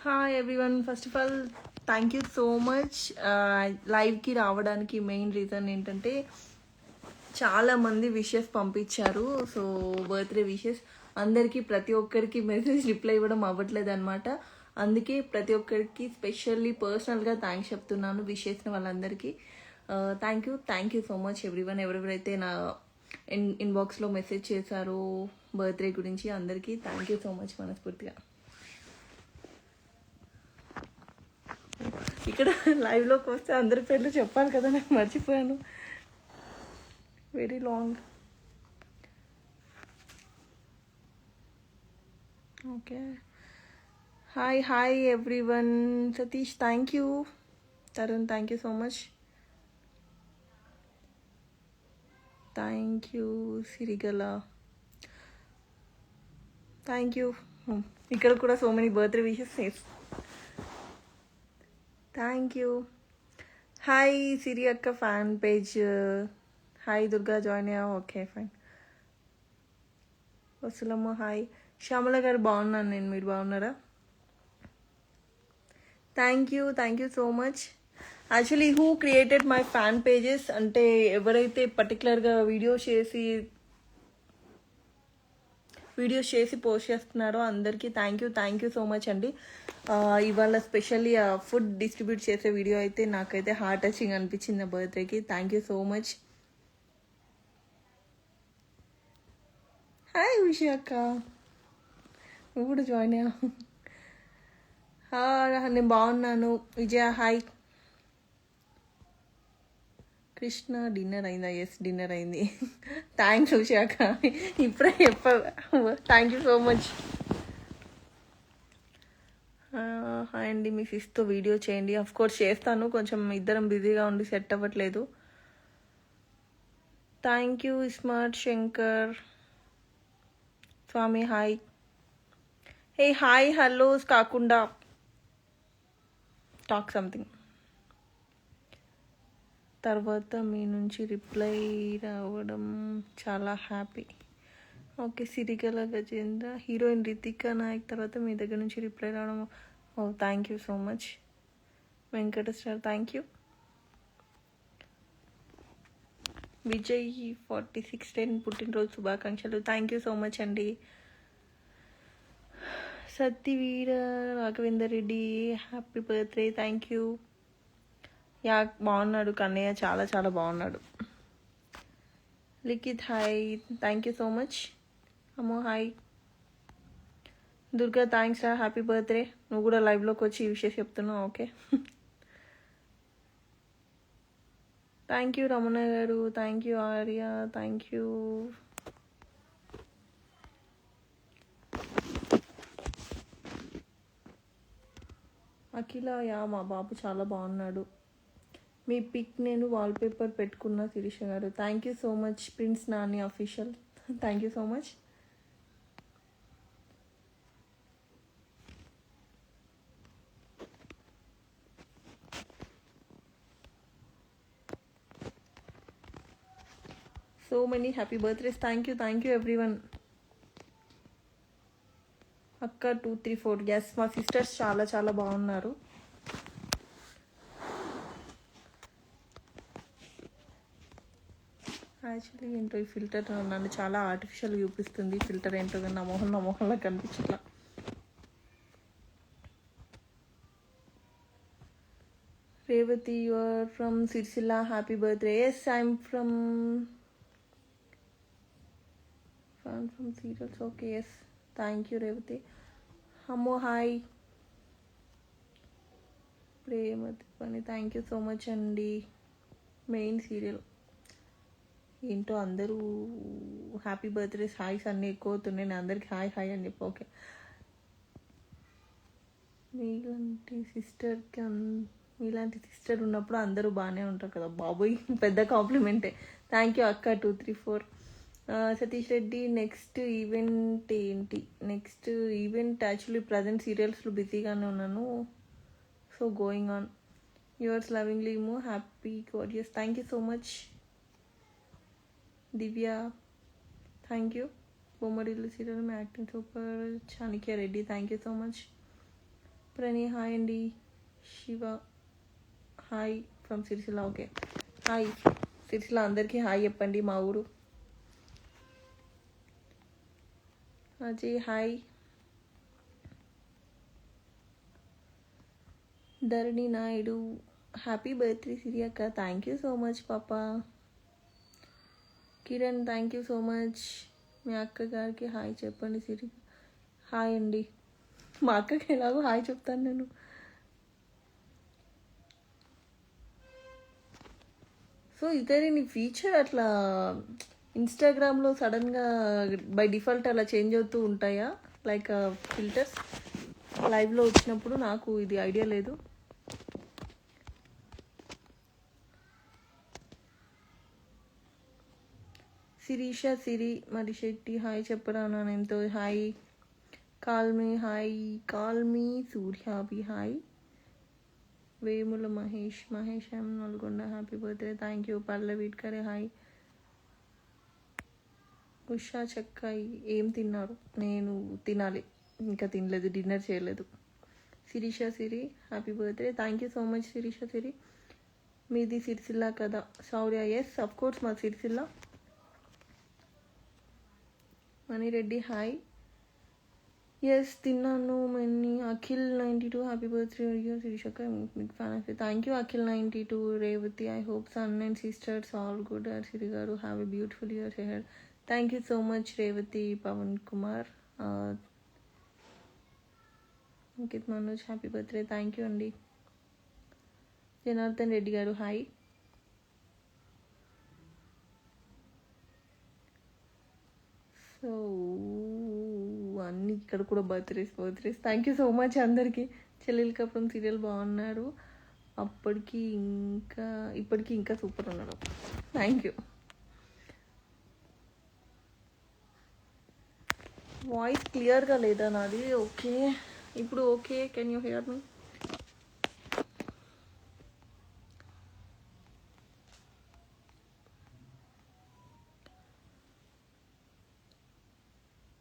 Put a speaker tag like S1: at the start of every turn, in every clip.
S1: Hi everyone. First of all thank you so much. లైవ్కి రావడానికి main reason ఏంటంటే చాలామంది విషెస్ పంపించారు. సో బర్త్డే విషెస్ అందరికీ ప్రతి ఒక్కరికి మెసేజ్ రిప్లై ఇవ్వడం అవ్వట్లేదు అనమాట. అందుకే ప్రతి ఒక్కరికి స్పెషల్లీ పర్సనల్గా థ్యాంక్స్ చెప్తున్నాను విష్ చేసిన వాళ్ళందరికీ. Thank you so much everyone. ఎవరెవరైతే నా ఇన్బాక్స్లో మెసేజ్ చేశారో బర్త్డే గురించి అందరికీ థ్యాంక్ యూ సో మచ్ మనస్ఫూర్తిగా. ఇక్కడ లైవ్లోకి వస్తే అందరి పేర్లు చెప్పాలి కదా, నాకు మర్చిపోయాను. Very long. Okay. Hi everyone. Satish thank you. Tarun thank you so much. Thank you. Sirigala thank you. ఇక్కడ కూడా so many birthday wishes. Thank you. Hi Siri అక్క fan page. Hi Durga join అయ్యా. Okay fine. Vasulamma hi. Shyamala garu బాగున్నాను నేను, మీరు బాగున్నారా? Thank you so much. Actually who created my fan pages అంటే ఎవరైతే పర్టికులర్గా వీడియోస్ చేసి పోస్ట్ చేస్తున్నారో అందరికీ థ్యాంక్ యూ సో మచ్ అండి. ఇవాళ స్పెషల్లీ ఫుడ్ డిస్ట్రిబ్యూట్ చేసే వీడియో అయితే నాకైతే హార్ట్ టచింగ్ అనిపించింది నా బర్త్డేకి. Thank you so much. Hi Vishaya అక్క, నువ్వు కూడా జాయిన్ అయ్యా. నేను బాగున్నాను. విజయ హాయ్. కృష్ణ డిన్నర్ అయిందా? ఎస్ డిన్నర్ అయింది. థ్యాంక్స్ విషయాక, ఇప్పుడే చెప్పా. Thank you so much. Hi అండి. మీ సిస్తో వీడియో చేయండి. అఫ్ కోర్స్ చేస్తాను, కొంచెం ఇద్దరం బిజీగా ఉండి సెట్ అవ్వట్లేదు. Thank you smart Shankar. Swami hi. Hi hellos కాకుండా టాక్ సంథింగ్. తర్వాత మీ నుంచి రిప్లై రావడం చాలా happy. Okay. Sirigala Gajendra. Heroine Ritika Nayak తర్వాత మీ దగ్గర నుంచి రిప్లై రావడం. Thank you so much. Venkata sir thank you. Vijay 4610 పుట్టినరోజు శుభాకాంక్షలు. థ్యాంక్ యూ సో మచ్ అండి. Satyaveera Raghavender Reddy happy birthday. Thank you. బాగున్నాడు కన్నయ్య, చాలా చాలా బాగున్నాడు. Likhith hi. Thank you so much. అమ్మో హాయ్. దుర్గా థ్యాంక్స్ రా, హ్యాపీ బర్త్డే. నువ్వు కూడా లైవ్లోకి వచ్చి ఈ విషయం చెప్తున్నావు. Okay. Thank you Ramana garu. Thank you Arya. Thank you. Akhila మా బాబు చాలా బాగున్నాడు. మీ పిక్ నేను వాల్పేపర్ పెట్టుకున్న శిరీష గారు. Thank you so much. Prince Nani official. Thank you so much. So many happy birthdays. Thank you everyone. అక్క 234. ఎస్, మా సిస్టర్స్ చాలా చాలా బాగున్నారు. యాక్చువల్లీ ఏంటో ఈ ఫిల్టర్ నన్ను చాలా ఆర్టిఫిషియల్ చూపిస్తుంది. ఫిల్టర్ ఏంటో కానీ నా మొహంలో కనిపించట్లా. Revathi you are from Sirisilla. Happy birthday. Yes I'm from serials. Okay yes. Thank you Revathi. అమ్మో హాయ్. ప్రేమతి పని. థ్యాంక్ యూ సో మచ్ అండి. మెయిన్ సీరియల్ ఏంటో అందరూ హ్యాపీ బర్త్డేస్ హాయ్స్ అన్నీ ఎక్కువ అవుతున్నాయి. నేను అందరికి హాయ్ అని చెప్పి. ఓకే. మీలాంటి సిస్టర్ ఉన్నప్పుడు అందరూ బాగానే ఉంటారు కదా బాబోయ్, పెద్ద కాంప్లిమెంటే. థ్యాంక్ యూ అక్క 234. సతీష్ రెడ్డి నెక్స్ట్ ఈవెంట్ ఏంటి? నెక్స్ట్ ఈవెంట్ యాక్చువల్లీ ప్రజెంట్ సీరియల్స్లో బిజీగానే ఉన్నాను. So going on. Yours lovingly మూ హ్యాపీ కోరియస్. Thank you so much. Divya thank you. Bommarillu serial మీ acting super. Chanikya Reddy thank you so much. Prani hi అండి. Shiva hi from Sirisilla. Okay hi Sirisilla, అందరికీ హాయ్ చెప్పండి మా ఊరు. Ajay hi. Dharani Naidu happy birthday Siri అక్క. థ్యాంక్ యూ సో మచ్ పాపా. Kiran thank you so much. మీ అక్క గారికి హాయ్ చెప్పండి సిరి. హాయ్ అండి. మా అక్కకి ఎలాగో హాయ్ చెప్తాను నేను. సో ఇతర నీ ఫీచర్ అట్లా ఇన్స్టాగ్రామ్లో సడన్గా బై డిఫాల్ట్ అలా చేంజ్ అవుతూ ఉంటాయా, లైక్ ఫిల్టర్స్ లైవ్లో వచ్చినప్పుడు? నాకు ఇది ఐడియా లేదు. శిరీష సిరి మరిశెట్టి హాయ్ చెప్పరా నేమ్తో. Hi call me hi. Call me Suryabhi hi. Vemula Mahesh M Nalgonda happy birthday thank you. Pallavi Itkare hi. Usha చక్కాయి ఏం తిన్నారు? నేను తినాలి, ఇంకా తినలేదు, డిన్నర్ చేయలేదు. Sireesha Siri happy birthday thank you so much Sireesha Siri. మీది సిరిసిల్ల కదా? శౌర్య ఎస్ అఫ్ కోర్స్ మా సిరిసిల్ల. మణిరెడ్డి హాయ్. ఎస్ తిన్నాను మనీ. అఖిల్ 92 హ్యాపీ బర్త్డే శిరీషక్క, మీకు fan of. Thank you Akhil 92. Revathi I hope son and sisters all good. Siri garu have a beautiful year ahead. Thank you so much Revathi. Pavan Kumar Ankit Manoj happy birthday thank you అండి. Janardhan Reddy garu hi. So అన్నీ ఇక్కడ కూడా birthdays thank you so much అందరికీ. చెల్లెలు కప్పుడం serial బాగున్నారు, ఇప్పటికీ ఇంకా super ఉన్నారు. Thank you. వాయిస్ క్లియర్గా లేదా నాది? ఓకే ఇప్పుడు okay. Can you hear me?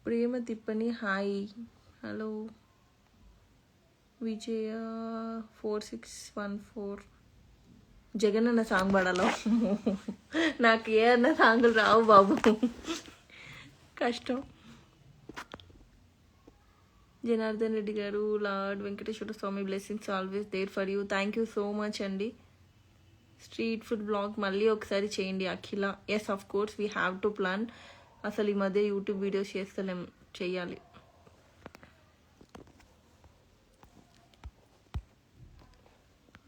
S1: Prema Tippani hi. Hello Vijaya 4614. Jagan అన్న సాంగ్ పాడాలో? నాకు ఏ అన్న సాంగులు రావు బాబు, కష్టం. Janardhan Reddy garu lord Venkateshwara Swami blessings always there for you. Thank you so much అండి. స్ట్రీట్ ఫుడ్ బ్లాగ్ మళ్ళీ ఒకసారి చేయండి Akhila. Yes of course we have to plan. అసలు ఈ మధ్య యూట్యూబ్ వీడియోస్ చేస్తలేం, చెయ్యాలి.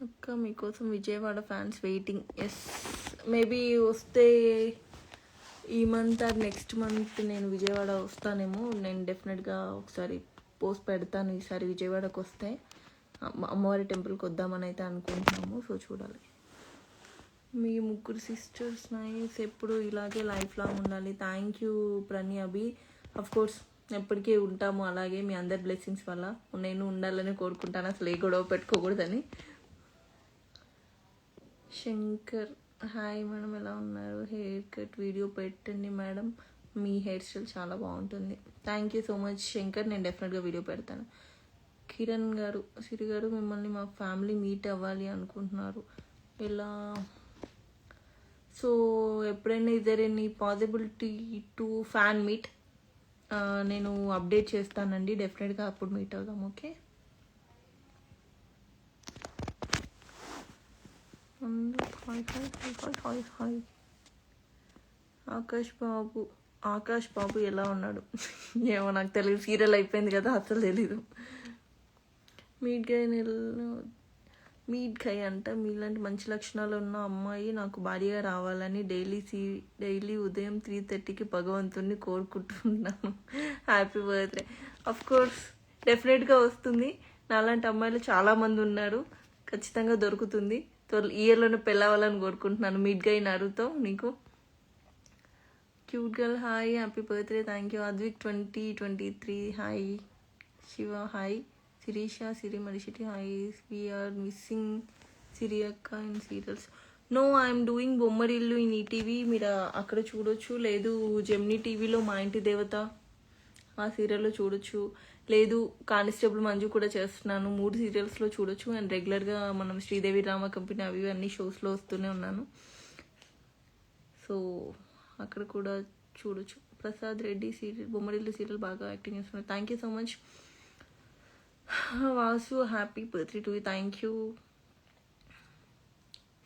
S1: అక్క మీకోసం Vijayawada fans waiting. Yes maybe వస్తే ఈ మంత్ ఆర్ నెక్స్ట్ మంత్ నేను విజయవాడ వస్తానేమో. నేను డెఫినెట్గా ఒకసారి పోస్ట్ పెడతాను ఈసారి విజయవాడకు వస్తే. అమ్మవారి టెంపుల్కి వద్దామని అయితే అనుకుంటున్నాము. సో చూడాలి. మీ ముగ్గురు సిస్టర్స్ నైస్, ఎప్పుడు ఇలాగే లైఫ్ లాంగ్ ఉండాలి. Thank you ప్రణి Abhi. Of course ఎప్పటికీ ఉంటాము అలాగే మీ అందరి బ్లెస్సింగ్స్ వల్ల. నేను ఉండాలని కోరుకుంటాను, అసలు ఏ గొడవ పెట్టుకోకూడదని. శంకర్ హాయ్ మేడం ఎలా ఉన్నారు? హెయిర్ కట్ వీడియో పెట్టండి మేడం, మీ హెయిర్ స్టైల్ చాలా బాగుంటుంది. Thank you so much Shankar, నేను డెఫినెట్గా వీడియో పెడతాను. కిరణ్ గారు సిరి గారు మిమ్మల్ని మా ఫ్యామిలీ మీట్ అవ్వాలి అనుకుంటున్నారు, ఎలా? సో ఎప్పుడైనా either any possibility to fan meet, నేను అప్డేట్ చేస్తానండి డెఫినెట్గా, అప్పుడు మీట్ అవుదాం. Okay hi hi hi hi hi. Akash బాబు ఎలా ఉన్నాడు? ఏమో నాకు తెలియదు, సీరియల్ అయిపోయింది కదా, అసలు తెలీదు. మీట్ గై అంట, మీలాంటి మంచి లక్షణాలు ఉన్న అమ్మాయి నాకు భార్యగా రావాలని డైలీ ఉదయం 3:30కి భగవంతుడిని కోరుకుంటున్నాను. Happy birthday. అఫ్ కోర్స్ డెఫినెట్గా వస్తుంది. నాలాంటి అమ్మాయిలు చాలామంది ఉన్నారు, ఖచ్చితంగా దొరుకుతుంది. ఇయర్లోనే పెళ్ళవాలని కోరుకుంటున్నాను. మీట్ గై నరుతో నీకు. Cute girl hi happy birthday thank you. Advik 2023 hi. Shiva hi. Sirisha Siri Marishetti hi. We're missing Siri అక్క in serials. No I'm doing Bommarillu in ETV, మీరు అక్కడ చూడొచ్చు. లేదు జెమినీ టీవీలో మా ఇంటి దేవత ఆ సీరియల్లో చూడొచ్చు. లేదు కానిస్టేబుల్ మంజు కూడా చేస్తున్నాను, 3 సీరియల్స్లో చూడొచ్చు. అండ్ రెగ్యులర్గా మనం శ్రీదేవి డ్రామా కంపెనీ అవి అన్ని షోస్లో వస్తూనే ఉన్నాను. సో అక్కడ కూడా చూడొచ్చు. ప్రసాద్ రెడ్డి సీరియల్, బొమ్మరిల్లు సీరియల్ బాగా యాక్టింగ్ చేస్తున్నారు. Thank you so much. Vasu happy birthday to you. Thank you.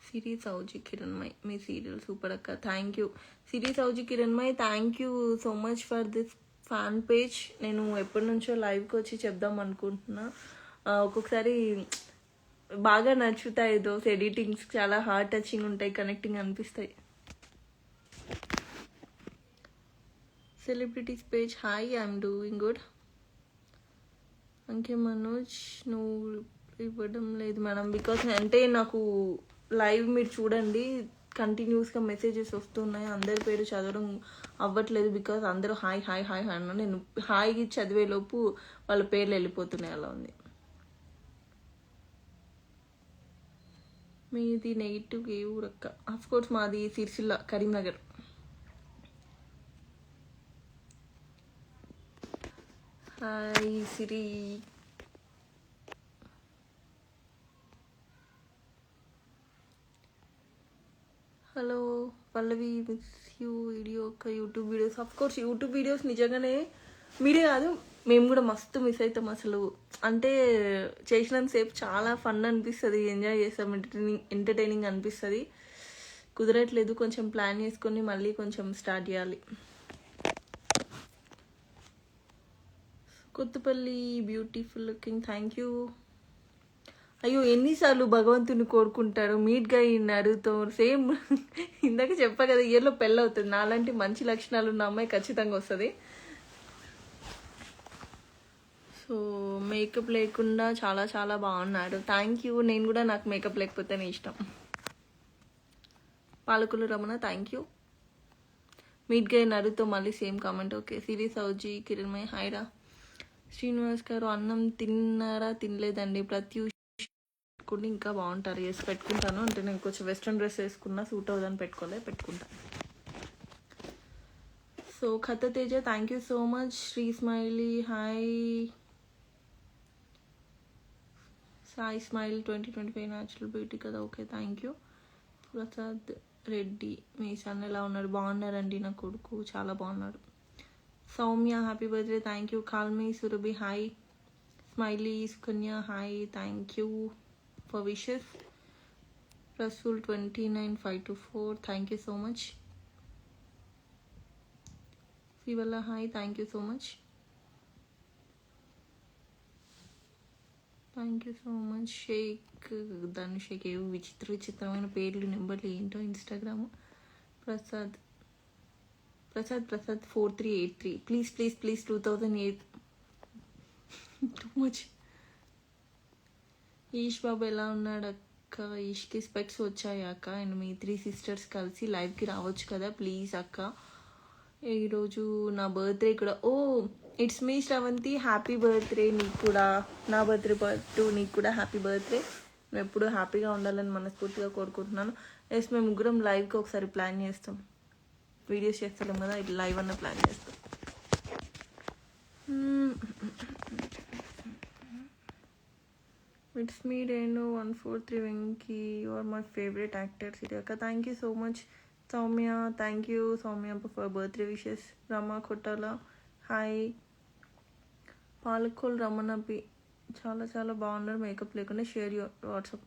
S1: Siri Souji Kiranmai, మీ సీరియల్ సూపర్ అక్క. Thank you Siri Souji Kiranmai. Thank you so much for this fan page. నేను ఎప్పటి నుంచో లైవ్కి వచ్చి చెప్దాం అనుకుంటున్నా. ఒక్కొక్కసారి బాగా నచ్చుతాయి దోస్ ఎడిటింగ్స్, చాలా హార్ట్ టచింగ్ ఉంటాయి, కనెక్టింగ్ అనిపిస్తాయి. Celebrities page hi, I'm doing good. అంకే మనోజ్ నువ్వు ఇవ్వడం లేదు మేడం, బికాస్ అంటే నాకు లైవ్ మీరు చూడండి కంటిన్యూస్గా మెసేజెస్ వస్తున్నాయి, అందరి పేరు చదవడం అవ్వట్లేదు. బికాస్ అందరూ హాయ్ హాయ్ హాయ్ అన్న, నేను హాయిగా చదివేలోపు వాళ్ళ పేర్లు వెళ్ళిపోతున్నాయి, అలా ఉంది. మీది నెగిటివ్ ఏ ఊరక్క? ఆఫ్ కోర్స్ మాది Sirisilla, Karimnagar. Hi Siri. Hello Pallavi, miss you video ఒక YouTube videos. Of course YouTube videos నిజంగానే మీరే కాదు మేము కూడా మస్తు మిస్ అవుతాం. అసలు అంటే చేసినంతసేపు చాలా ఫన్ అనిపిస్తుంది, ఎంజాయ్ చేస్తాం, ఎంటర్టైనింగ్ అనిపిస్తుంది. కుదరట్లేదు, కొంచెం ప్లాన్ చేసుకొని మళ్ళీ కొంచెం స్టార్ట్ చేయాలి. Kothapalli beautiful looking, thank you. అయ్యో ఎన్నిసార్లు భగవంతుని కోరుకుంటారు, మీట్గా నడుతో సేమ్ ఇందాక చెప్పా కదా, ఇయర్లో పెళ్ళి అవుతుంది. నాలాంటి మంచి లక్షణాలు ఉన్న అమ్మాయి ఖచ్చితంగా వస్తుంది. సో మేకప్ లేకుండా చాలా చాలా బాగున్నారు. Thank you. నేను కూడా, నాకు మేకప్ లేకపోతేనే ఇష్టం. పాలకులు రమణ, థ్యాంక్ యూ. మీట్గా నడుతో మళ్ళీ సేమ్ కామెంట్. ఓకే. సిరి సౌజీ కిరణ్మయ్ హాయ్రా. శ్రీనివాస్ గారు అన్నం తిన్నారా? తినలేదండి. ప్రత్యూష్ ఇంకా బాగుంటారు, వేసి పెట్టుకుంటాను. అంటే నేను కొంచెం వెస్ట్రన్ డ్రెస్ వేసుకున్నా, సూట్ అవుదని పెట్టుకుంటాను. So Katha Teja, thank you so much. Sri smiley hi. Sai smile 2025 natural beauty కదా, okay thank you. Prasad Reddy, మీ సన్ ఎలా ఉన్నారు? బాగున్నారండి, నా కొడుకు చాలా బాగున్నాడు. Soumya happy birthday, thank you. Call me Surabhi hi. Smiley Sukanya hi, thank you for wishes. Rasul 29524, thank you so much. Sivala hi, thank you so much. Thank you so much. Shaik Dhanush, Shaik ఏవో విచిత్రమైన పేర్లు, నెంబర్లు ఏంటో. Instagram Prasad 4383, please 2008 too much. Ish బాబు ఎలా ఉన్నాడు అక్క? ఈష్కి specs వచ్చాయి అక్క. అండ్ మీ 3 సిస్టర్స్ కలిసి లైవ్కి రావచ్చు కదా ప్లీజ్ అక్క. ఈరోజు నా బర్త్డే కూడా. Oh it's me Sravanthi, happy birthday నీకు కూడా. నా బర్త్డే నీకు కూడా హ్యాపీ బర్త్డే. మేము ఎప్పుడు హ్యాపీగా ఉండాలని మనస్ఫూర్తిగా కోరుకుంటున్నాను. ఎస్, మేము ముగ్గురం లైవ్కి ఒకసారి ప్లాన్ చేస్తాం. వీడియోస్ చేస్తలేం కదా, ఇట్లా లైవ్ అన్న ప్లాన్ చేస్తాం. It's me Renu 143 Venky, you are my favourite actor సిరియక్క. Thank you so much. Soumya, thank you Soumya for birthday wishes. Rama Kottala hi. Palakol Ramana P, చాలా చాలా బాగున్నారు మేకప్ లేకుండా. Share your WhatsApp.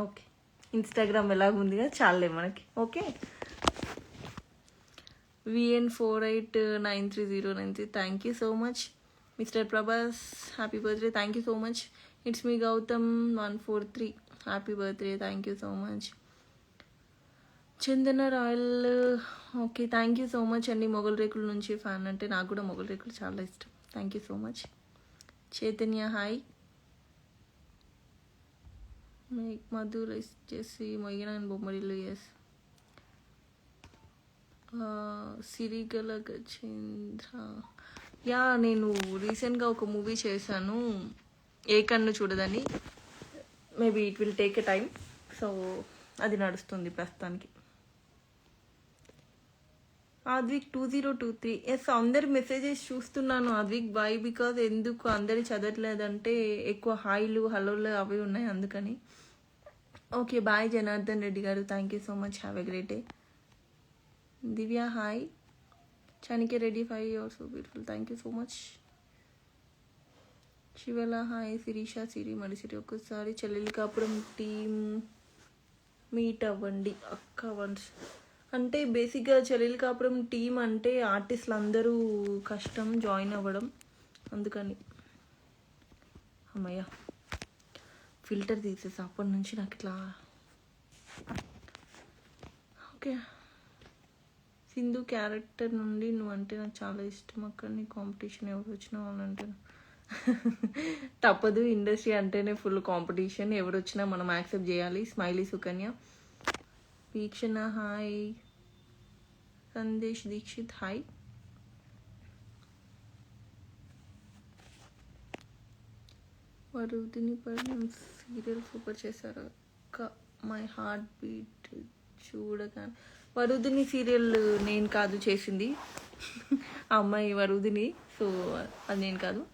S1: Okay, Instagram ఎలాగుందిగా చాలే మనకి. Okay. VN489309, thank you so much. Mister Prabhas happy birthday, thank you so much. It's me Gautam 143, happy birthday, thank you so much. Chandana royal, okay thank you so much అండి. మొగల్ రేకుల నుంచి fan. అంటే నాకు కూడా మొగల్ రేకులు చాలా ఇష్టం. Thank you so much. Chaitanya hi. Madhu rice చేసి మొయ్యన బొమ్మడిల్లు, ఎస్. సిరిగల గజేంద్ర, యా నేను రీసెంట్గా ఒక మూవీ చేశాను, ఏ కన్ను చూడదని. Maybe it will take a time. So అది నడుస్తుంది ప్రస్తుతానికి. ఆద్విక్ 2023. ఎస్, అందరి మెసేజెస్ చూస్తున్నాను ఆద్విక్. బై బికాజ్ ఎందుకు అందరి చదవట్లేదంటే ఎక్కువ హాయిలు హలోలు అవి ఉన్నాయి అందుకని. ఓకే, బాయ్ జనార్దన్ రెడ్డి గారు, thank you so much, have a great day. Divya hi. Chanakya Reddy 5 years so beautiful, thank you so much. Sivala hi. Sirisha Siri మడిసిరి, ఒక్కసారి చెల్లెలికాపురం టీం మీట్ అవ్వండి అక్క వన్స్. అంటే బేసిక్గా చెల్లెలికాపురం టీం అంటే ఆర్టిస్టులు అందరూ కష్టం జాయిన్ అవ్వడం, అందుకని. అమ్మయ్య, ఫిల్టర్ తీసేసి అప్పటి నుంచి నాకు ఇట్లా. ఓకే, సింధు క్యారెక్టర్ నుండి నువ్వు అంటే నాకు చాలా ఇష్టం అక్క. నీ కాంపిటీషన్ ఎవరు వచ్చినా వాళ్ళంటే తప్పదు, ఇండస్ట్రీ అంటేనే ఫుల్ కాంపిటీషన్, ఎవరు వచ్చినా మనం యాక్సెప్ట్ చేయాలి. స్మైలీ సుకన్య. వీక్షణ హాయ్. సందేశ్ దీక్షిత్ హాయ్. వరుదిని పరిణయం సీరియల్ సూపర్ చేశారు అక్క. మై హార్ట్ బీట్ చూడగానే. వరుదిని సీరియల్ నేను కాదు చేసింది, ఆ అమ్మాయి వరుదిని, సో అది నేను కాదు.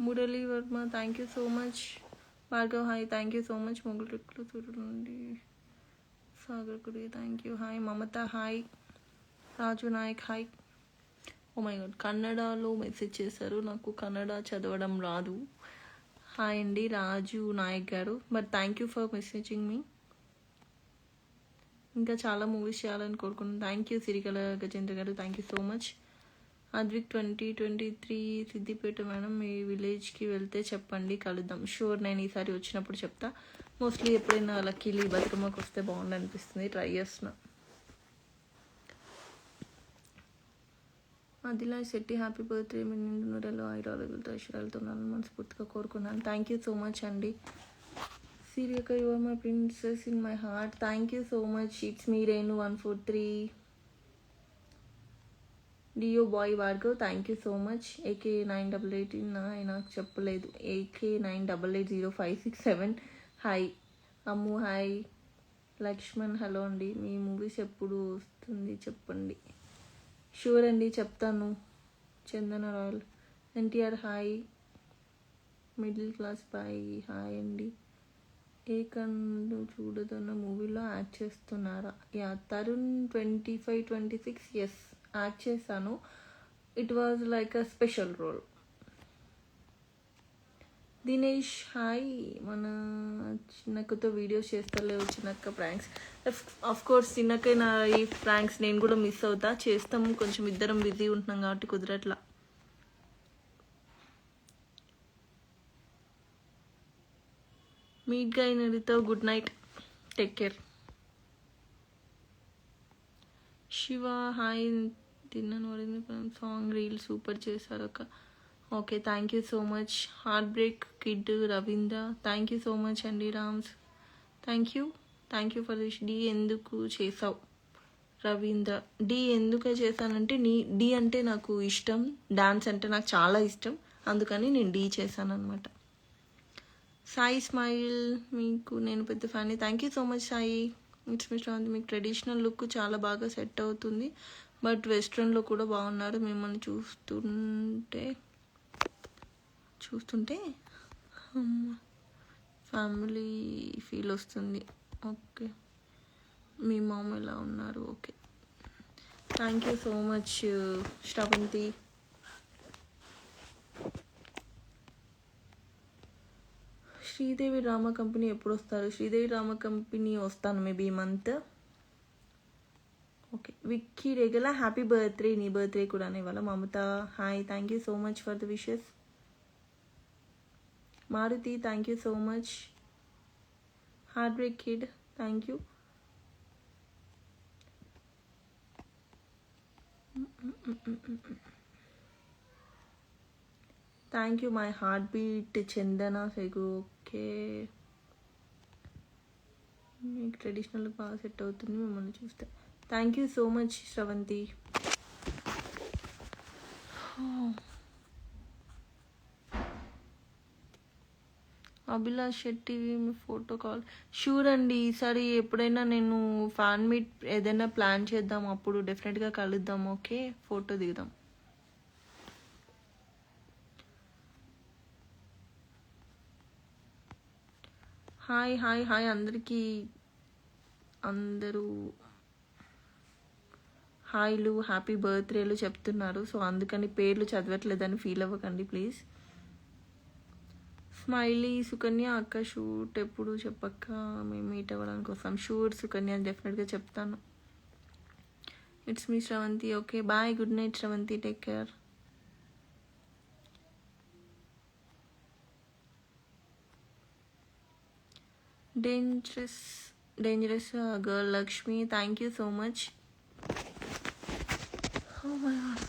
S1: Murali Varma thank you so much. Bhargav hi, thank you so much. మొగులు రెట్లు తూరు నుండి సాగర్ కుడి thank you hi. Mamata hi. Raju Nayak hi. Oh my god, కన్నడలో మెసేజ్ చేశారు, నాకు కన్నడ చదవడం రాదు. హాయ్ అండి రాజు నాయక్ గారు, but thank you for messaging me. ఇంకా చాలా మూవీస్ చేయాలని కోరుకున్నాను. థ్యాంక్ యూ సిరికల గజేంద్ర గారు, thank you so much. Advik 2023 Siddipet madam, మీ విలేజ్కి వెళ్తే చెప్పండి, కలుద్దాం. షూర్, నేను ఈసారి వచ్చినప్పుడు చెప్తా. మోస్ట్లీ ఎప్పుడైనా లక్కీలీ బతుకమ్మకి వస్తే బాగుండు అనిపిస్తుంది, ట్రై చేస్తున్నా. అదిలా శెట్టి హ్యాపీ బర్త్డే, మీ నిండు నూరెలో ఐరాలుగులతో ఐశ్వర్యాలతో నన్ను మనస్ఫూర్తిగా కోరుకున్నాను. థ్యాంక్ యూ సో మచ్ అండి. సీరియక you are my princess in my heart, thank you so much. It's me Renu 143. డియో boy Bhargav, thank you so much. AK 988 నాకు చెప్పలేదు. AK 98805667 hi. Ammu hi. Laxman hello అండి. మీ మూవీస్ ఎప్పుడు వస్తుంది చెప్పండి. షూర్ అండి, చెప్తాను. Chandana royal. NTR hi. Middle class boy hi అండి. ఏ కన్ను చూడదన్న మూవీలో యాక్ట్ చేస్తున్నారా? యా, తరుణ్ 2526 ఎస్ యాక్ట్ చేశాను. It was like a special role. Dinesh hi. మన చిన్నక్కతో వీడియోస్ చేస్తలేవు, చిన్నక్క ప్రాంక్స్. ఆఫ్ కోర్స్ చిన్నక్క నా ఈ ప్రాంక్స్ నేను కూడా మిస్ అవుతా, చేస్తాము, కొంచెం ఇద్దరం బిజీ ఉంటున్నాం కాబట్టి కుదరట్లా. మీట్ గా అయినతో good night, take care. Shiva hi. తిన్నాను వరింది సాంగ్ రీల్ సూపర్ చేశారు అక్క. Okay, thank you so much. Heart break kid Ravindra, thank you so much అండి. Rams thank you for this. డి ఎందుకు చేసావు రవీంద్ర? డి ఎందుకు చేశానంటే డి అంటే నాకు ఇష్టం, డాన్స్ అంటే నాకు చాలా ఇష్టం, అందుకని నేను డి చేశాను అనమాట. సాయి స్మైల్, మీకు నేను పెద్ద fan. Thank you so much Sai. It's mister అంది. మీకు ట్రెడిషనల్ లుక్ చాలా బాగా సెట్ అవుతుంది, బట్ వెస్ట్రన్లో కూడా బాగున్నారు. మిమ్మల్ని చూస్తుంటే ఫ్యామిలీ ఫీల్ వస్తుంది. ఓకే, మీ మామ ఎలా ఉన్నారు? Okay, thank you so much Sravanthi. Sridevi drama company ఎప్పుడు వస్తారు? శ్రీదేవి డ్రామా కంపెనీ వస్తాను మేబీ ఈ మంత్. ఓకే, విక్కీ రెగల హ్యాపీ బర్త్డే. నీ బర్త్డే కూడా ఇవాళ. Mamata hi, thank you so much for the wishes. Maruti thank you so much. Heart break kid thank you. Thank you my heartbeat Chandana సెగు. Okay, మీకు traditional బాగా set అవుతుంది మిమ్మల్ని చూస్తే. Thank you so much Sravanthi. Abhilash Shetty me photo call sure అండి. ఈసారి ఎప్పుడైనా నేను ఫ్యాన్ మీట్ ఏదైనా ప్లాన్ చేద్దాం, అప్పుడు డెఫినెట్గా కలుద్దాం. ఓకే, ఫోటో దిగుదాం. హాయ్ హాయ్ హాయ్ అందరికీ. అందరూ హాయ్లు హ్యాపీ బర్త్డేలు చెప్తున్నారు, సో అందుకని పేర్లు చదవట్లేదని ఫీల్ అవ్వకండి ప్లీజ్. స్మైలీ సుకన్య అక్క షూట్ ఎప్పుడు చెప్పక్క, మేము మీట్ అవ్వడానికి వస్తాం. షూట్ సుకన్య, డెఫినెట్గా చెప్తాను. It's me Sravanthi. Okay bye, good night Sravanthi, take care. Dangerous girl Lakshmi, thank you so much. Oh my god.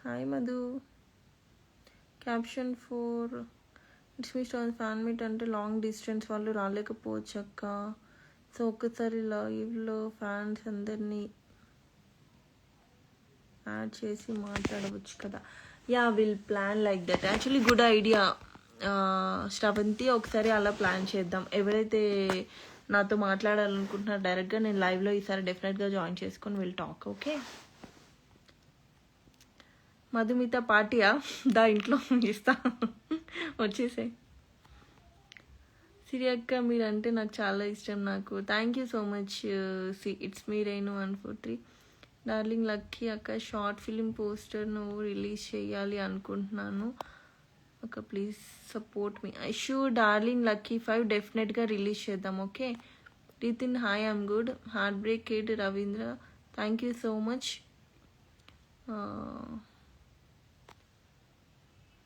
S1: Hi Madhu. Caption for it's me star fan meet అంటే లాంగ్ డిస్టెన్స్ వాళ్ళు రాలేకపోవచ్చు అక్క, సో ఒక్కసారి లైవ్లో ఫ్యాన్స్ అందరినీ యాడ్ చేసి మాట్లాడవచ్చు కదా. Yeah will plan like that. Actually good idea Sravanthi, ఒకసారి అలా ప్లాన్ చేద్దాం. ఎవరైతే నాతో మాట్లాడాలనుకుంటున్నారో డైరెక్ట్గా నేను లైవ్లో ఈసారి డెఫినెట్గా జాయిన్ చేసుకొని విల్ టాక్. ఓకే మధుమిత పార్టీయా దా ఇంట్లో ఇస్తా, వచ్చేసాయి. సిరి అక్క మీరంటే నాకు చాలా ఇష్టం. నాకు thank you so much. It's me Renu 143. Darling lucky అక్క షార్ట్ ఫిలిం పోస్టర్ నువ్వు రిలీజ్ చేయాలి అనుకుంటున్నాను అక్క, please support me. Sure darling lucky 5 డెఫినెట్గా రిలీజ్ చేద్దాం. Okay Nitin hi, I'm good. Heart break kid Ravindra, thank you so much.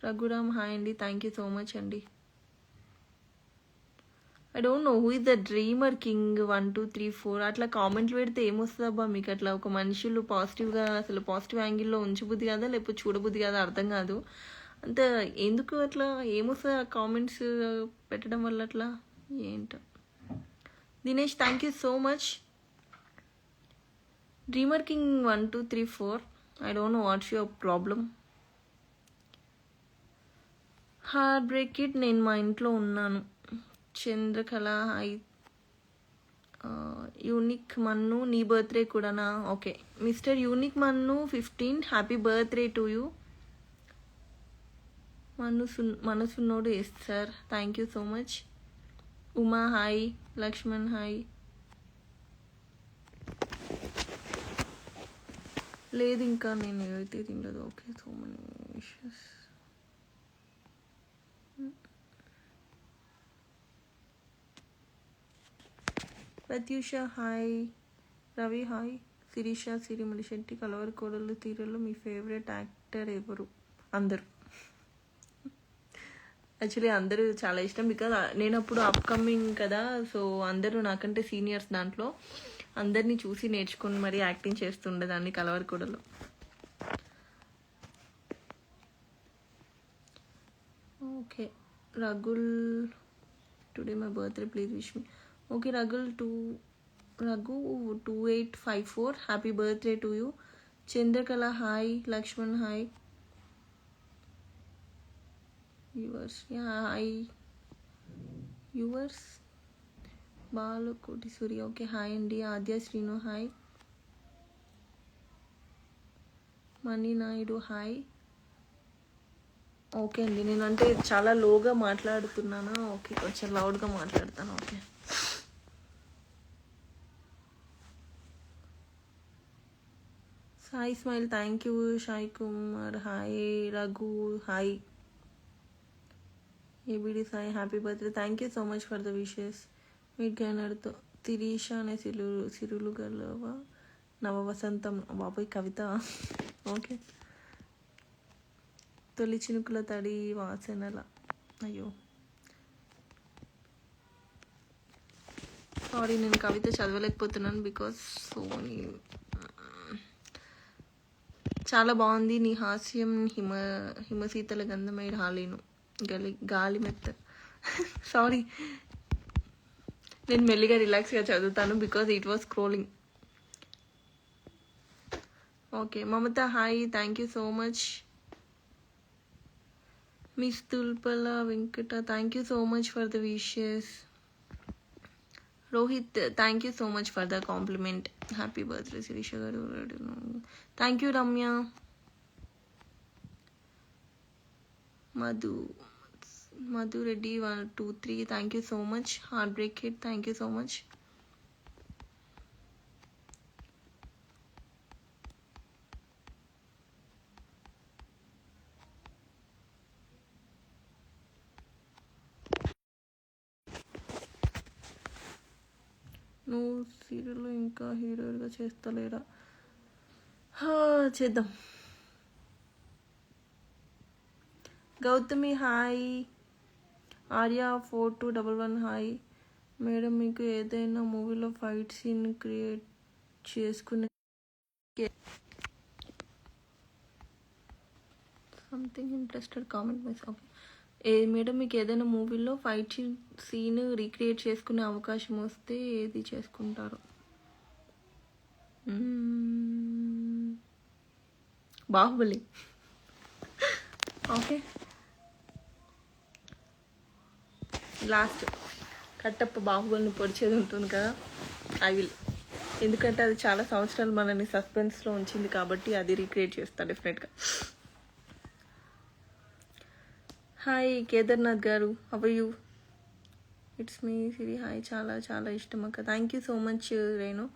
S1: Raghuram hi అండి, thank you so much అండి. I don't know who is the dreamer king 1 2 3 4 అట్లా కామెంట్లు పెడితే ఏమొస్తుందబ్బా మీకు? అట్లా ఒక మనుషులు పాజిటివ్గా అసలు పాజిటివ్ యాంగిల్లో ఉంచబుద్ధి కాదా, లేకపోతే చూడబుద్ధి కాదా అర్థం కాదు. అంత ఎందుకు అట్లా ఏమొస్తుంది ఆ కామెంట్స్ పెట్టడం వల్ల అట్లా ఏంటో. Dinesh thank you so much. Dreamer king 1 2 3 4 I don't know what's your problem. Heart break kid నేను మా ఇంట్లో ఉన్నాను. చంద్రకళ హాయ్. యూనిక్ మన్ను నీ బర్త్డే కూడానా? Okay mister unique Mannu 15 happy birthday to you. మనసున్నోడు yes sir, thank you so much. Uma hi. Laxman hi. లేదు ఇంకా నేను ఏదైతే తినలేదు. Okay so many wishes. Pratyusha hi. Ravi hi. Sirisha సిరిమలి శెట్టి కలవరి కోడలు తీరలు మీ ఫేవరెట్ యాక్టర్ ఎవరు? అందరూ యాక్చువల్లీ అందరూ చాలా ఇష్టం, బికాజ్ నేను అప్పుడు అప్కమింగ్ కదా, సో అందరూ నాకంటే సీనియర్స్. దాంట్లో అందరినీ చూసి నేర్చుకుని మరీ యాక్టింగ్ చేస్తుండేదాన్ని కలవరి కోడలు. ఓకే రఘుల్ today my birthday please wish me. Okay Raghu 2854 happy birthday to you. Chandrakala hi. Laxman hi. Yours hi. Yours Balakoti Surya okay hi అండి. Aadya Srinu hi. Mani Naidu hi. Okay అండి నేను అంటే చాలా లోగా మాట్లాడుతున్నాను. ఓకే కొంచెం లౌడ్గా మాట్లాడతాను. Okay Sai smile thank you. Sai Kumar hi. Raghu hi. ABD Sai happy birthday thank you so much for the wishes. మీట్ గైనర్తో తిరీష అనే సిరులు గలవా నవ వసంతం బాబాయ్ కవిత. ఓకే తొలి చినుకుల తడి వాసనల. అయ్యో సారీ నేను కవిత చదవలేకపోతున్నాను బికాస్ సో చాలా బాగుంది నీ హాస్యం. హిమశీతల గంధమై హాలీను గాలి మెత్త. సారీ నేను మెల్లిగా రిలాక్స్గా చదువుతాను because it was scrolling. Okay Mamata hi, thank you so much. Miss తుల్పల Venkata thank you so much for the wishes. Rohit thank you so much for the compliment. Happy birthday Sirisha గారు. Thank you Ramya. Madhu Reddy 123 thank you so much. Heart break hit thank you so much. నువ్వు సీరియల్లో ఇంకా హీరోయిన్గా చేస్తలేరా? చేద్దాం. Gautami hi. Arya 4211 hi. Madam మీకు ఏదైనా మూవీలో ఫైట్ సీన్ క్రియేట్ చేసుకునే something interested comment message. Madam మీకు ఏదైనా మూవీలో ఫైట్ సీన్ రీక్రియేట్ చేసుకునే అవకాశం వస్తే ఏది చేసుకుంటారు? బాహుబలి. ఓకే లాస్ట్ కట్టప్ప బాహుబలిని పొడిచేది ఉంటుంది కదా, ఐ విల్. ఎందుకంటే అది చాలా సంవత్సరాలు మనల్ని సస్పెన్స్లో ఉంచింది కాబట్టి అది రీక్రియేట్ చేస్తాను డెఫినెట్గా. హాయ్ కేదార్నాథ్ గారు, how you? It's me Siri hi. చాలా చాలా ఇష్టం అక్క. Thank you so much Renu.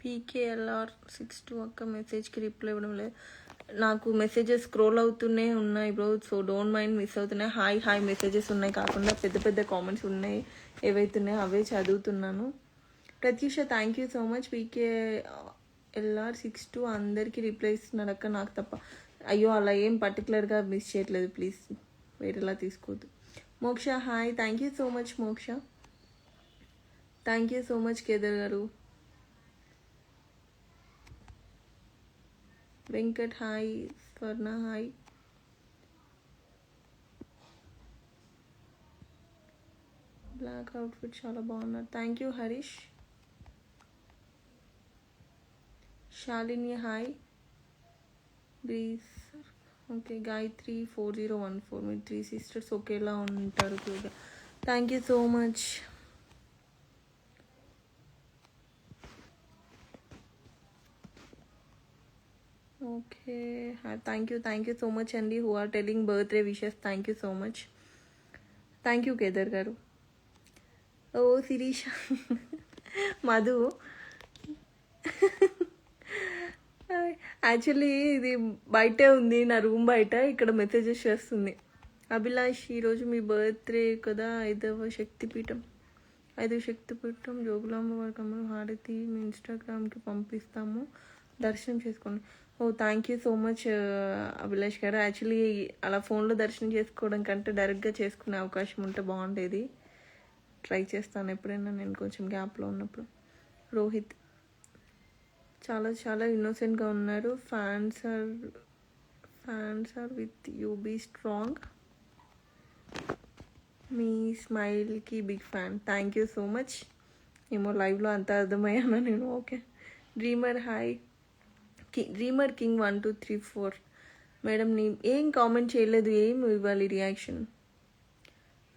S1: PKLR 62 అక్క మెసేజ్కి రిప్లై ఇవ్వడం లేదు. నాకు మెసేజెస్ స్క్రోల్ అవుతూనే ఉన్నాయి bro, so don't mind miss అవుతున్నాయి. హాయ్ హాయ్ మెసేజెస్ ఉన్నాయి, కాకుండా పెద్ద పెద్ద కామెంట్స్ ఉన్నాయి ఏవైతున్నాయో అవే చదువుతున్నాను. Pratyusha thank you so much. PKLR 62 అందరికీ రిప్లై ఇస్తున్నారు అక్క, నాకు తప్ప. అయ్యో అలా ఏం పర్టికులర్గా మిస్ చేయట్లేదు, ప్లీజ్ వేరేలా తీసుకోవద్దు. Moksha hi, thank you so much Moksha. Thank you so much Kedar గారు. Venkat hi. Swarna hi. Black outfit చాలా బాగున్నారు, thank you Harish. Shalini hi. Breeze okay. Gayatri 4014 మీ 3 సిస్టర్స్ ఒకేలా ఉంటారు చూడ. Thank you so much. Okay thank you so much అండి who are telling birthday wishes. Thank you so much. Thank you Kedar గారు. ఓ శిరీష మధు యాక్చువల్లీ ఇది బయటే ఉంది, నా రూమ్ బయట. ఇక్కడ మెసేజెస్ చేస్తుంది. అభిలాష్ ఈరోజు మీ బర్త్డే కదా, 5వ శక్తిపీఠం జోగులాంబ వర్గంలో హారతి మీ ఇన్స్టాగ్రామ్కి పంపిస్తాము, దర్శనం చేసుకోండి. Oh thank you so much Abhilash గారు. యాక్చువల్లీ అలా ఫోన్లో దర్శనం చేసుకోవడం కంటే డైరెక్ట్గా చేసుకునే అవకాశం ఉంటే బాగుండేది. ట్రై చేస్తాను ఎప్పుడైనా నేను కొంచెం గ్యాప్లో ఉన్నప్పుడు. రోహిత్ చాలా చాలా ఇన్నోసెంట్గా ఉన్నారు. Fans are with you, be strong. మీ స్మైల్కి big fan. Thank you so much. ఏమో లైవ్లో అంత అర్థమయ్యాను నేను. Okay. Dreamer hi. Dreamer king 1234 madam నీ ఏం కామెంట్ చేయలేదు, ఏం ఇవ్వాలి reaction?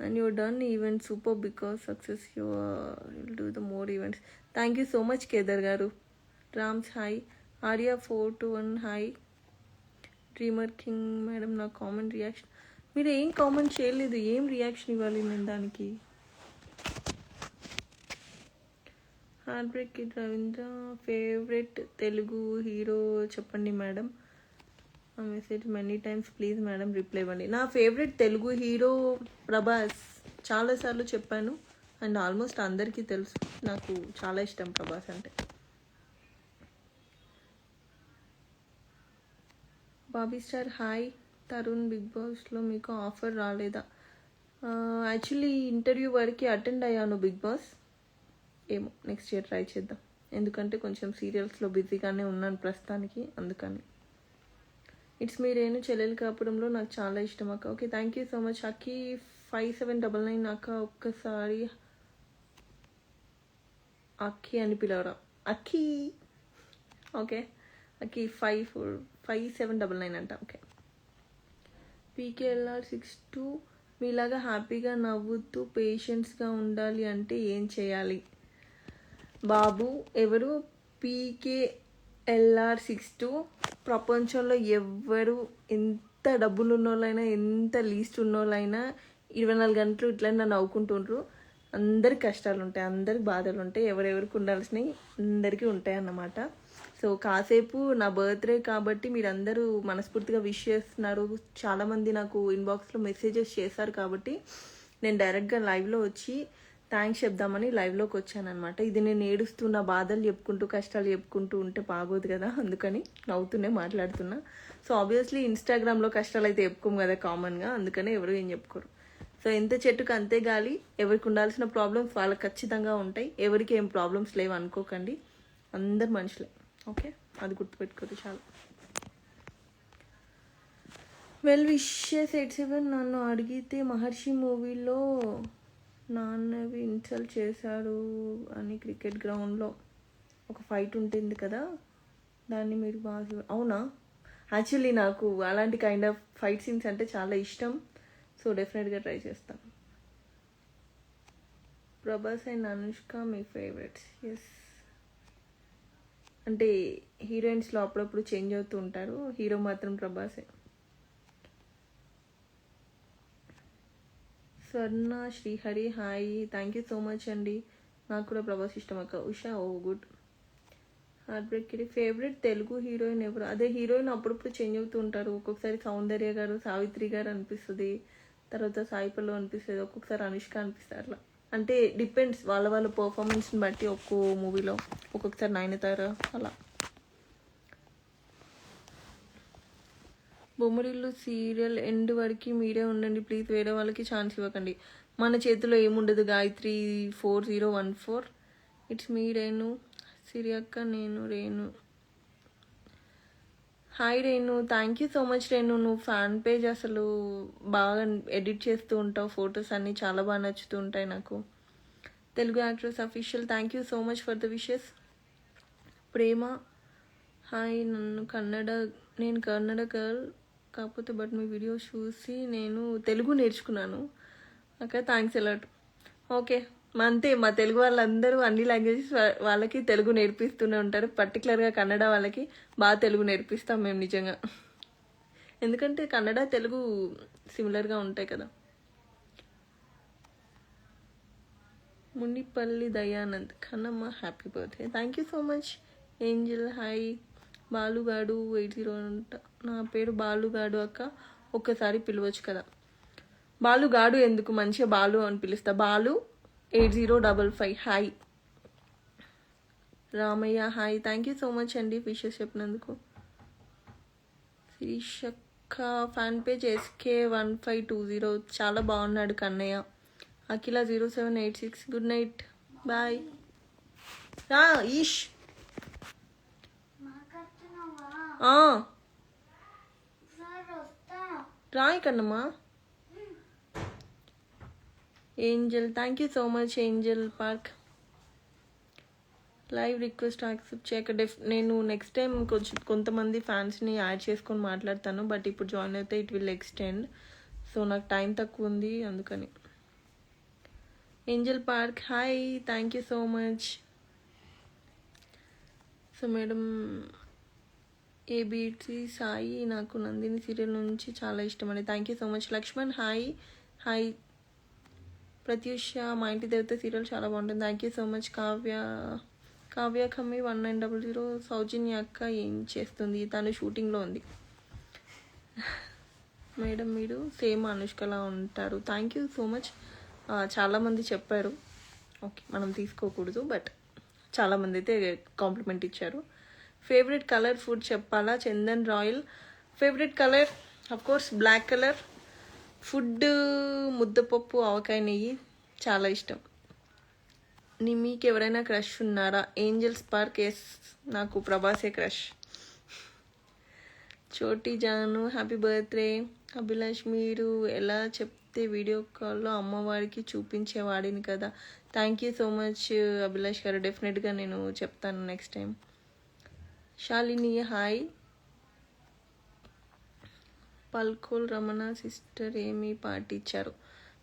S1: And your done event super because success you will do the more events. Thank you so much Kedar గారు. Rams hi. Arya 421 hi. Dreamer king madam నా కామెంట్ రియాక్షన్, మీరు ఏం comment చేయలేదు, ఏం రియాక్షన్ ఇవ్వాలి నేను దానికి? Heart break kid Ravindra favourite Telugu hero చెప్పండి మేడం. ఆ message many times please madam reply ఇవ్వండి. నా ఫేవరెట్ తెలుగు హీరో ప్రభాస్. చాలాసార్లు చెప్పాను అండ్ ఆల్మోస్ట్ అందరికీ తెలుసు, నాకు చాలా ఇష్టం ప్రభాస్ అంటే. Bobby star hi. Tarun big బాస్లో మీకు ఆఫర్ రాలేదా? యాక్చువల్లీ ఇంటర్వ్యూ వరకు అటెండ్ అయ్యాను బిగ్ బాస్. ఏమో నెక్స్ట్ ఇయర్ ట్రై చేద్దాం, ఎందుకంటే కొంచెం సీరియల్స్లో బిజీగానే ఉన్నాను ప్రస్తుతానికి, అందుకని. ఇట్స్ మీ రేణు చెల్లెలు కాపురంలో నాకు చాలా ఇష్టం అక్క. Okay thank you so much. అక్కి 5799 అక్క. ఒక్కసారి అక్కి అని పిలవరా? అక్కి ఓకే ఓకే 5799 అంట. ఓకే PKLR62 మీలాగా హ్యాపీగా నవ్వుతూ పేషెన్స్గా ఉండాలి అంటే ఏం చేయాలి బాబు? ఎవరు PKLR62? ప్రపంచంలో ఎవ్వరు ఎంత డబ్బులు ఉన్నోళ్ళైనా ఎంత లీస్ట్ ఉన్నోళ్ళైనా 24 గంటలు ఇట్లనే నవ్వుకుంటుండ్రు. అందరికి కష్టాలు ఉంటాయి, అందరికి బాధలు ఉంటాయి, ఎవరెవరికి ఉండాల్సినవి అందరికీ ఉంటాయి అన్నమాట. సో కాసేపు నా బర్త్డే కాబట్టి మీరందరూ మనస్ఫూర్తిగా విష్ చేస్తున్నారు. చాలామంది నాకు ఇన్బాక్స్లో మెసేజెస్ చేశారు కాబట్టి నేను డైరెక్ట్గా లైవ్లో వచ్చి థ్యాంక్స్ చెప్దామని లైవ్లోకి వచ్చానమాట. ఇది నేను ఏడుస్తున్న బాధలు చెప్పుకుంటూ కష్టాలు చెప్పుకుంటూ ఉంటే బాగోదు కదా, అందుకని నవ్వుతూనే మాట్లాడుతున్నా. సో ఆబ్వియస్లీ ఇన్స్టాగ్రామ్లో కష్టాలు అయితే చెప్పుకోము కదా కామన్గా, అందుకనే ఎవరు ఏం చెప్పుకోరు. సో ఎంత చెట్టుకు అంతే గాలి, ఎవరికి ఉండాల్సిన ప్రాబ్లమ్స్ వాళ్ళకి ఖచ్చితంగా ఉంటాయి, ఎవరికి ఏం ప్రాబ్లమ్స్ లేవు అనుకోకండి, అందరు మనుషులే. ఓకే అది గుర్తుపెట్టుకోరు చాలు. విషెస్ 87 నన్ను అడిగితే మహర్షి మూవీలో నాన్నవి ఇన్సల్ట్ చేశారు అని క్రికెట్ గ్రౌండ్లో ఒక ఫైట్ ఉంటుంది కదా, దాన్ని మీరు బాగా అవునా? యాక్చువల్లీ నాకు అలాంటి కైండ్ ఆఫ్ ఫైట్ సీన్స్ అంటే చాలా ఇష్టం. సో డెఫినెట్గా ట్రై చేస్తాను. ప్రభాస్ అండ్ అనుష్క మీ ఫేవరెట్స్? ఎస్, అంటే హీరోయిన్స్లో అప్పుడప్పుడు చేంజ్ అవుతూ ఉంటారు, హీరో మాత్రం ప్రభాసే. Swarna Srihari hi, thank you so much అండి. నాకు కూడా ప్రభాస్ ఇష్టం అక్క. Usha oh good. Heart break kid favourite Telugu heroine ఎవరు? అదే హీరోయిన్ అప్పుడప్పుడు చేంజ్ అవుతూ ఉంటారు, ఒక్కొక్కసారి సౌందర్య గారు, సావిత్రి గారు అనిపిస్తుంది, తర్వాత సాయి పల్లవి అనిపిస్తుంది, ఒక్కొక్కసారి అనుష్క అనిపిస్తుంది. అట్లా అంటే డిపెండ్స్ వాళ్ళ వాళ్ళ పర్ఫార్మెన్స్ని బట్టి ఒక్కో మూవీలో, ఒక్కొక్కసారి నయనతార అలా. బొమ్మరిల్లు సీరియల్ ఎండ్ వరకు మీరే ఉండండి ప్లీజ్, వేరే వాళ్ళకి ఛాన్స్ ఇవ్వకండి. మన చేతిలో ఏముండదు. గాయత్రి 4014 ఇట్స్ మీ రేణు సిరియక్క, నేను Renu. Hi Renu, thank you so much Renu. నువ్వు ఫ్యాన్ పేజ్ అసలు బాగా ఎడిట్ చేస్తూ ఉంటావు, ఫొటోస్ అన్నీ చాలా బాగా నచ్చుతూ ఉంటాయి నాకు. Telugu actress official, thank you so much for the wishes. Prema hi, నేను కన్నడ గర్ల్ కాకపోతే బట్ మీ వీడియో చూసి నేను తెలుగు నేర్చుకున్నాను అక్కడ, థ్యాంక్స్ అలాట్. ఓకే అంతే, మా తెలుగు వాళ్ళందరూ అన్ని లాంగ్వేజెస్ వాళ్ళకి తెలుగు నేర్పిస్తూనే ఉంటారు, పర్టికులర్గా కన్నడ వాళ్ళకి బాగా తెలుగు నేర్పిస్తాం మేము నిజంగా, ఎందుకంటే కన్నడ తెలుగు సిమిలర్గా ఉంటాయి కదా. Munipalli Dayanand Kannamma happy birthday, thank you so much. Angel hi. బాలుగాడు 80 అంట, నా పేరు బాలుగాడు అక్క, ఒక్కసారి పిలవచ్చు కదా. బాలుగాడు ఎందుకు, మంచిగా బాలు అని పిలుస్తా. Balu 8055 hi. Ramayya hi, thank you so much అండి విషెస్ చెప్పినందుకు. శిరీషక్క ఫ్యాన్ పేజ్ SK1520 చాలా బాగున్నాడు కన్నయ్య. Akhila 0786 good night bye. రా ఈష్ రాయ్ కన్నమ్మా. Angel thank you so much. Angel park live request accept చేయక నేను నెక్స్ట్ టైం కొంతమంది ఫ్యాన్స్ని యాడ్ చేసుకొని మాట్లాడతాను, బట్ ఇప్పుడు జాయిన్ అయితే ఇట్ విల్ ఎక్స్టెండ్, సో నాకు టైం తక్కువ ఉంది అందుకని. Angel park hi, thank you so much. So madam ABT Sai, నాకు నందిని సీరియల్ నుంచి చాలా ఇష్టం అండి, thank you so much. Laxman hi. Hi Pratyusha, మా ఇంటి దేవత సీరియల్ చాలా బాగుంటుంది, thank you so much. Kavya ఖమ్మి 1900. సౌజన్య అక్క ఏం చేస్తుంది, తను షూటింగ్లో ఉంది. మేడం మీరు సేమ్ అనుష్కలా ఉంటారు, థ్యాంక్ యూ సో మచ్. చాలామంది చెప్పారు, ఓకే మనం తీసుకోకూడదు, బట్ చాలామంది అయితే కాంప్లిమెంట్ ఇచ్చారు. ఫేవరెట్ కలర్ ఫుడ్ చెప్పాలా? Chandan Royal. Favourite colour course black colour. Food ముద్దపప్పు ఆవకాయ నెయ్యి చాలా ఇష్టం. మీకు ఎవరైనా క్రష్ ఉన్నారా? ఏంజల్స్ పార్క్ ఎస్, నాకు ప్రభాసే క్రష్. చోటీ జాను హ్యాపీ బర్త్డే. అభిలాష్ మీరు ఎలా చెప్తే వీడియో కాల్లో అమ్మవారికి చూపించేవాడిని కదా, thank you so much Abhilash గారు, డెఫినెట్గా నేను చెప్తాను next time. Shalini hi. Palakol Ramana sister ఏమి పార్టీ ఇచ్చారు?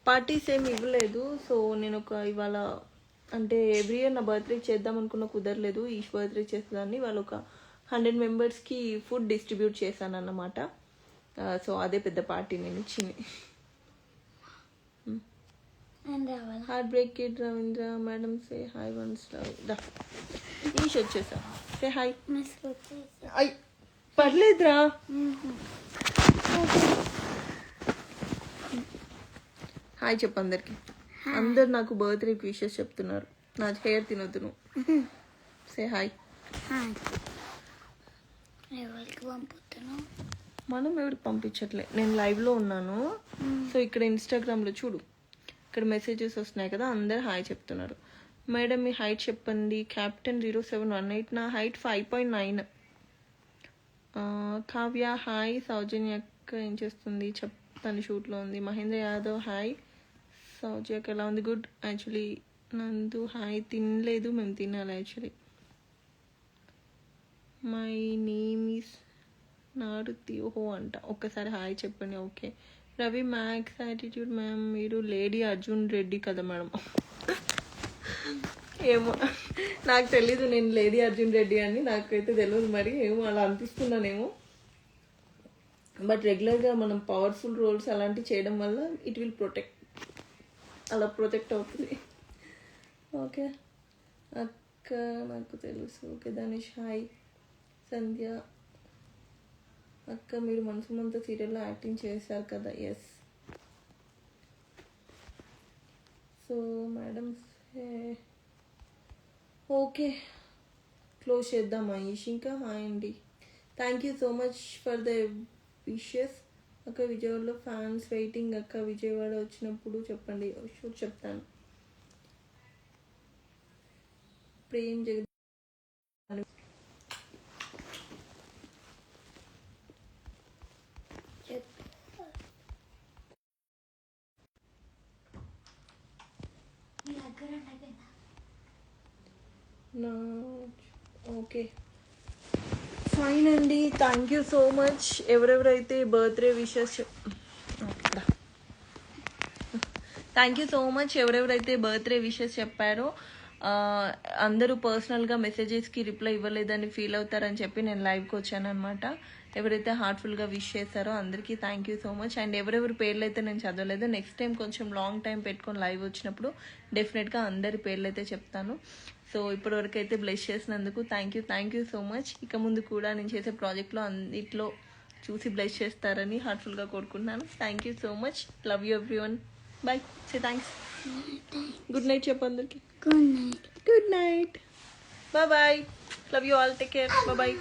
S1: పార్టీస్ ఏమి ఇవ్వలేదు. సో నేను ఇవాళ అంటే ఎవ్రీ ఇయర్ నా బర్త్డే చేద్దాం అనుకున్న కుదరలేదు. ఈ బర్త్డే చేసేదాన్ని వాళ్ళు 100 మెంబర్స్కి ఫుడ్ డిస్ట్రిబ్యూట్ చేశాను అన్నమాట. సో అదే పెద్ద పార్టీ నేను ఇచ్చింది. Heart break kid Ravindra madam say hi once Ish వచ్చేసా. Say hi. అయ్ పర్లేదురా. హాయ్ చెప్పు అందరికి. అందరు నాకు బర్త్డే విషెస్ చెప్తున్నారు. నా హెయిర్ తినొద్దు నువ్వు. Say hi. మనం ఎవరికి పంపించట్లే, నేను లైవ్లో ఉన్నాను. సో ఇక్కడ ఇన్స్టాగ్రామ్లో చూడు, ఇక్కడ మెసేజెస్ వస్తున్నాయి కదా, అందరు హాయ్ చెప్తున్నారు. మేడం మీ హైట్ చెప్పండి. క్యాప్టెన్ 0718. నా హైట్ 5.9. కావ్య హాయ్. సౌజన్య అక్క ఏం చేస్తుంది చెప్తాను, షూట్లో ఉంది. మహేంద్ర యాదవ్ హాయ్. సౌజన్యకి ఎలా ఉంది? గుడ్. యాక్చువల్లీ నందు హాయ్. తినలేదు, మేము తినాలి యాక్చువల్లీ. మై నేమ్ ఈస్ నారుతి ఓహో అంట. ఒక్కసారి హాయ్ చెప్పండి. Okay. Ravi max attitude ma'am మీరు లేడీ అర్జున్ రెడ్డి కదా మేడం? ఏమో నాకు తెలీదు, నేను లేడీ అర్జున్ రెడ్డి అని నాకైతే తెలియదు. మరి ఏమో అలా అనిపిస్తున్నానేమో. బట్ రెగ్యులర్గా మనం పవర్ఫుల్ రోల్స్ అలాంటివి చేయడం వల్ల ఇట్ విల్ అలా ప్రొటెక్ట్ అవుతుంది. ఓకే అక్క నాకు తెలుసు. Okay Dhanush hi. సంధ్య అక్క మీరు మనసు మంత సీరియల్లో యాక్టింగ్ చేశారు కదా? Yes. So madam okay close చేద్దాం మహేష్. ఇంకా హాయ్ అండి. Thank you so much for the wishes. అక్క విజయవాడలో ఫ్యాన్స్ వెయిటింగ్. అక్క విజయవాడ వచ్చినప్పుడు చెప్పండి. షూర్ చెప్తాను. ప్రేమ్ జగ ఓకే ఫైన్ అండి. Thank you so much. ఎవరెవరైతే birthday wishes thank you so much ఎవరెవరైతే బర్త్డే విషెస్ చెప్పారో అందరూ పర్సనల్గా మెసేజెస్కి రిప్లై ఇవ్వలేదని ఫీల్ అవుతారని చెప్పి నేను లైవ్కి వచ్చాను అనమాట. ఎవరైతే హార్ట్ఫుల్గా విష్ చేశారో అందరికీ thank you so much. And ఎవరెవరి పేర్లు అయితే నేను చదవలేదు, నెక్స్ట్ టైం కొంచెం లాంగ్ టైం పెట్టుకొని లైవ్ వచ్చినప్పుడు డెఫినెట్గా అందరి పేర్లు అయితే చెప్తాను. సో ఇప్పటివరకు అయితే బ్లెస్ చేసినందుకు థ్యాంక్ యూ సో మచ్. ఇక ముందు కూడా నేను చేసే ప్రాజెక్ట్లో అన్నిట్లో చూసి బ్లెస్ చేస్తారని హార్ట్ఫుల్గా కోరుకుంటున్నాను. Thank you so much. Love you everyone. Bye. Say thanks. Good night చెప్పు అందరికి. Good night. Bye bye. Love you all. Take care. Bye.